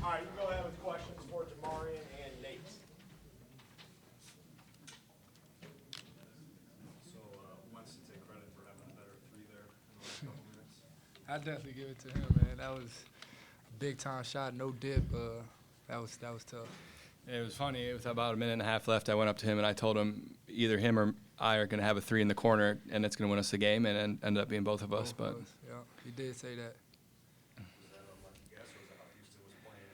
All right, you go ahead with questions for Jamarion and Nate. So, who wants to take credit for having a better three there in the last couple minutes? I definitely give it to him, man. That was a big time shot, no dip. That was tough. It was funny. With about a minute and a half left, I went up to him and I told him either him or I are going to have a three in the corner, and it's going to win us the game, and ended up being both of us. But yeah, he did say that. Was that a lucky guess, or was that how Houston was playing?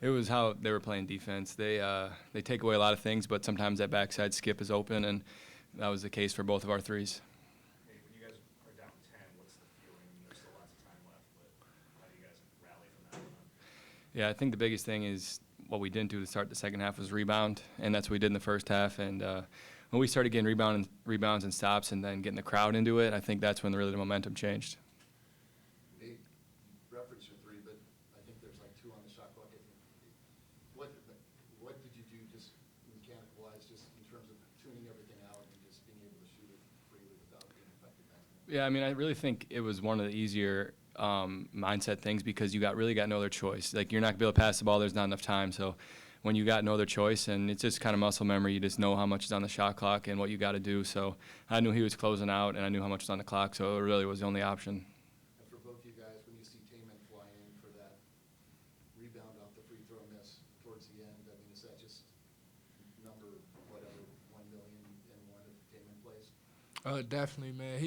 it was how they were playing defense. They take away a lot of things, but sometimes that backside skip is open, and that was the case for both of our threes. Hey, when you guys are down 10, what's the feeling? There's still lots of time left, but how do you guys rally from that on? Yeah, I think the biggest thing is what we didn't do to start the second half was rebound, and that's what we did in the first half. And when we started getting rebounds and stops and then getting the crowd into it, I think that's when really the momentum changed. Nate, reference your three, but I think there's like two on the shot clock. What did you do just mechanical-wise, just in terms of tuning everything out and just being able to shoot it freely without being affected by it? Yeah, I mean, I really think it was one of the easier mindset things because you really got no other choice. Like, you're not going to be able to pass the ball. There's not enough time. So when you got no other choice, and it's just kind of muscle memory, you just know how much is on the shot clock and what you got to do. So I knew he was closing out, and I knew how much was on the clock, so it really was the only option. And for both you guys, when you see Taman fly in for that rebound off the free throw miss towards the end, I mean, is that just number, whatever, 1 million and one if Taman plays? Definitely, man.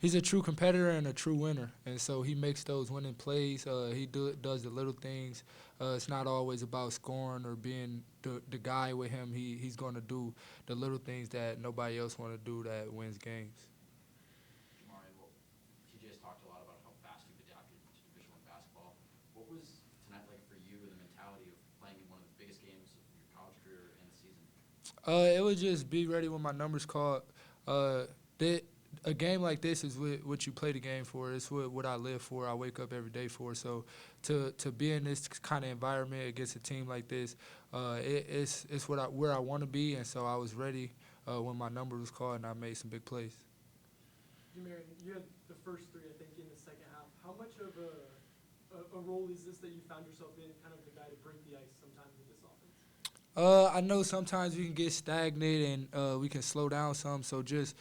He's a true competitor and a true winner, and so he makes those winning plays. He does the little things. It's not always about scoring or being the guy with him. He's going to do the little things that nobody else want to do that wins games. Jamarion, well, TJ's talked a lot about how fast you've adapted to Division I basketball. What was tonight like for you, the mentality of playing in one of the biggest games of your college career and the season? It was just be ready when my number's called. A game like this is what you play the game for. It's what I live for. I wake up every day for. So to be in this kind of environment against a team like this, it's where I want to be. And so I was ready when my number was called, and I made some big plays. Jamarion, you had the first three, I think, in the second half. How much of a role is this that you found yourself in, kind of the guy to break the ice sometimes with this offense? I know sometimes we can get stagnant and we can slow down some. So just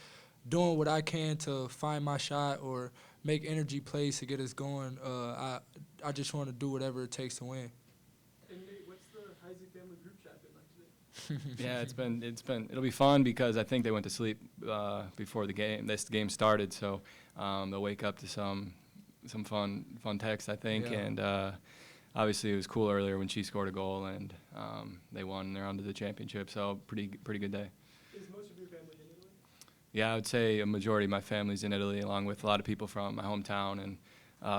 doing what I can to find my shot or make energy plays to get us going. I just want to do whatever it takes to win. And Nate, what's the Heise family group chat been like today? Yeah, it'll be fun because I think they went to sleep before this game started, so they'll wake up to some fun text, I think. Yeah. And obviously it was cool earlier when she scored a goal and they won and they're on to the championship, so pretty good day. Is most of your family in Italy? Yeah, I would say a majority of my family's in Italy, along with a lot of people from my hometown and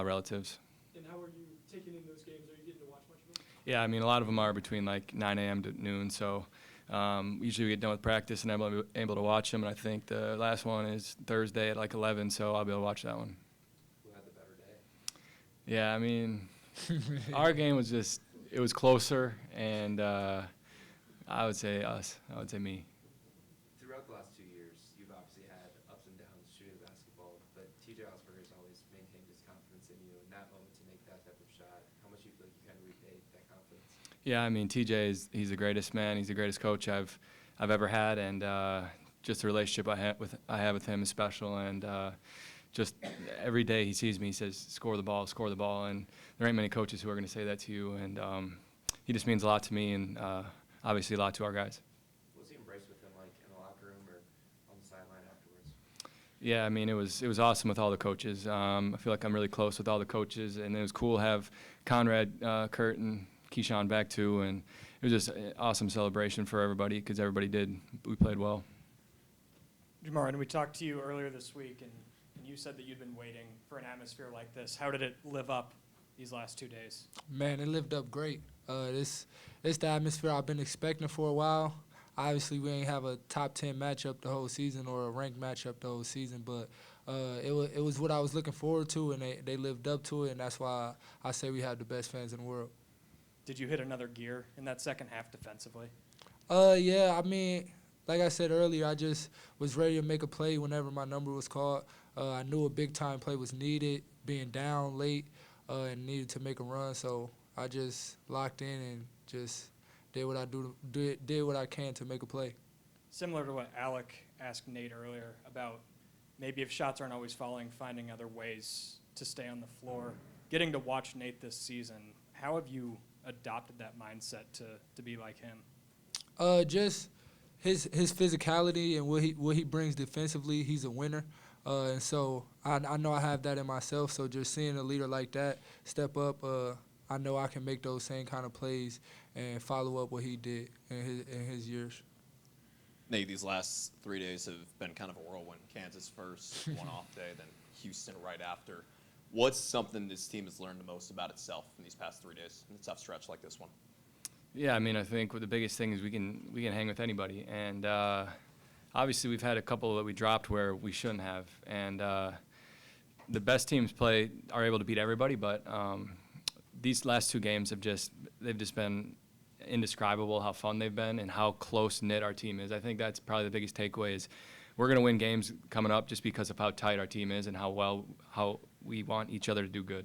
relatives. And how are you taking in those games? Are you getting to watch much of them? Yeah, I mean, a lot of them are between like 9 a.m. to noon, so usually we get done with practice and I'm able to watch them, and I think the last one is Thursday at like 11, so I'll be able to watch that one. Who had the better day? Yeah, I mean, our game was it was closer, and I would say us. I would say me. Throughout the last 2 years, you've obviously had ups and downs shooting the basketball, but TJ Osberger's always maintained his confidence in you in that moment to make that type of shot. How much do you feel like you kind of repaid that confidence? Yeah, I mean, he's the greatest man. He's the greatest coach I've ever had, and just the relationship I have with him is special. And just every day he sees me, he says, score the ball, and there ain't many coaches who are going to say that to you. And he just means a lot to me, and obviously a lot to our guys. What was the embrace with him like in the locker room or on the sideline afterwards? Yeah, I mean, it was awesome with all the coaches. I feel like I'm really close with all the coaches, and it was cool to have Conrad, Kurt, and Keyshawn back too, and it was just an awesome celebration for everybody because we played well. Jamarion, we talked to you earlier this week, and you said that you'd been waiting for an atmosphere like this. How did it live up these last 2 days? Man, it lived up great. This the atmosphere I've been expecting for a while. Obviously, we ain't have a top 10 matchup the whole season or a ranked matchup the whole season, but it was what I was looking forward to, and they lived up to it, and that's why I say we have the best fans in the world. Did you hit another gear in that second half defensively? Yeah, I mean, like I said earlier, I just was ready to make a play whenever my number was called. I knew a big-time play was needed, being down late and needed to make a run, so I just locked in and just did what I can to make a play. Similar to what Alec asked Nate earlier about maybe if shots aren't always falling, finding other ways to stay on the floor. Getting to watch Nate this season, how have you adopted that mindset to be like him? Just his physicality and what he brings defensively. He's a winner, and so I know I have that in myself. So just seeing a leader like that step up, I know I can make those same kind of plays and follow up what he did in his years. Nate, these last 3 days have been kind of a whirlwind. Kansas first, one off day, then Houston right after. What's something this team has learned the most about itself in these past 3 days in a tough stretch like this one? Yeah, I mean, I think the biggest thing is we can hang with anybody, and obviously we've had a couple that we dropped where we shouldn't have, and the best teams are able to beat everybody, but these last 2 games they've just been indescribable how fun they've been and how close knit our team is. I think that's probably the biggest takeaway is we're going to win games coming up just because of how tight our team is and how we want each other to do good.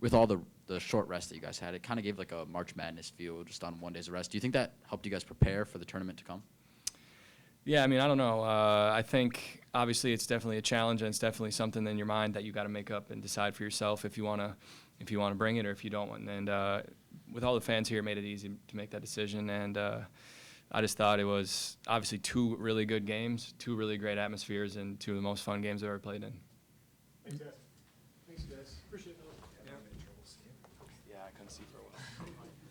With all the short rest that you guys had, it kind of gave like a March Madness feel just on 1 day's rest. Do you think that helped you guys prepare for the tournament to come? Yeah, I mean, I don't know. I think obviously it's definitely a challenge, and it's definitely something in your mind that you got to make up and decide for yourself if you want to bring it or if you don't want. And with all the fans here, it made it easy to make that decision. And I just thought it was obviously 2 really good games, 2 really great atmospheres, and 2 of the most fun games I've ever played in. Thanks, guys.